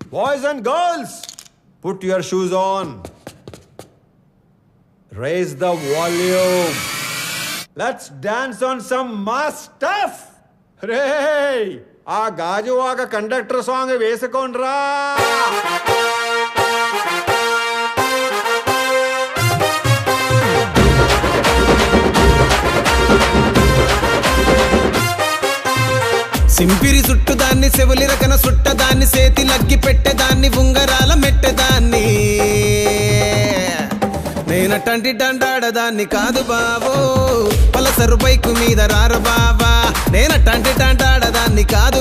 Boys and girls, put your shoes on. Raise the volume. Let's dance on some mass stuff. Hey, ఆ Gajuwaka conductor song వేసుకోండ్రా. సింపిరి చుట్టుదాన్ని సెవులి రకన సుట్టదాన్ని సేతి లగ్గి పెట్టేదాన్ని ఉంగరాల మెట్టేదాన్ని నేనటంటి డండాడదాన్ని కాదు బావో Pulsar bike మీద రారు బావా నేనటంటి డండాడదాన్ని కాదు